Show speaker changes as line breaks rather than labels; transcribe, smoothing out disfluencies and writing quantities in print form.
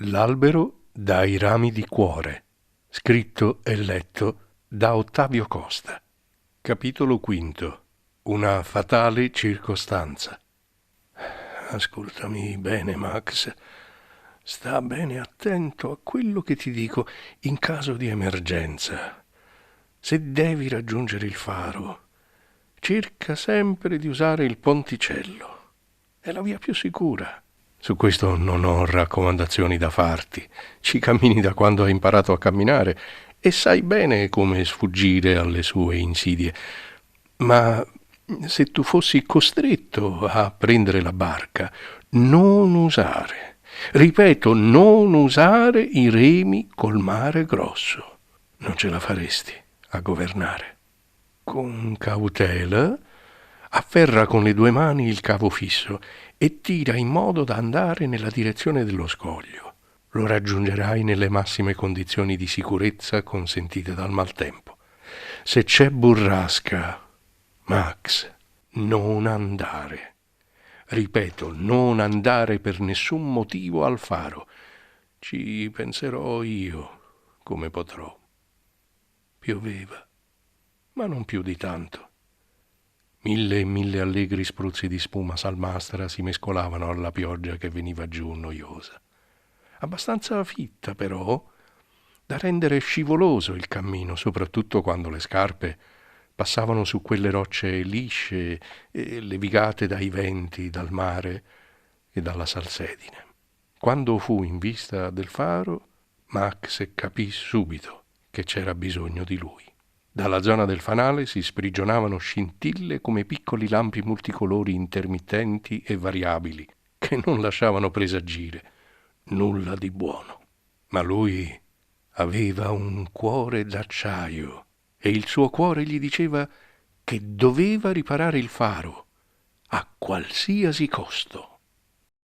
L'albero dai rami di cuore, scritto e letto da Ottavio Costa. Capitolo quinto. Una fatale circostanza. Ascoltami bene, Max. Sta bene attento a quello che ti dico in caso di emergenza. Se devi raggiungere il faro, cerca sempre di usare il ponticello. È la via più sicura. Su questo non ho raccomandazioni da farti. Ci cammini da quando hai imparato a camminare e sai bene come sfuggire alle sue insidie. Ma se tu fossi costretto a prendere la barca, non usare, ripeto, non usare i remi col mare grosso. Non ce la faresti a governare. Con cautela, afferra con le due mani il cavo fisso e tira in modo da andare nella direzione dello scoglio. Lo raggiungerai nelle massime condizioni di sicurezza consentite dal maltempo. Se c'è burrasca, Max, non andare. Ripeto, non andare per nessun motivo al faro. Ci penserò io come potrò. Pioveva, ma non più di tanto. Mille e mille allegri spruzzi di spuma salmastra si mescolavano alla pioggia che veniva giù noiosa. Abbastanza fitta, però, da rendere scivoloso il cammino, soprattutto quando le scarpe passavano su quelle rocce lisce e levigate dai venti, dal mare e dalla salsedine. Quando fu in vista del faro, Max capì subito che c'era bisogno di lui. Dalla zona del fanale si sprigionavano scintille come piccoli lampi multicolori intermittenti e variabili che non lasciavano presagire nulla di buono. Ma lui aveva un cuore d'acciaio e il suo cuore gli diceva che doveva riparare il faro a qualsiasi costo.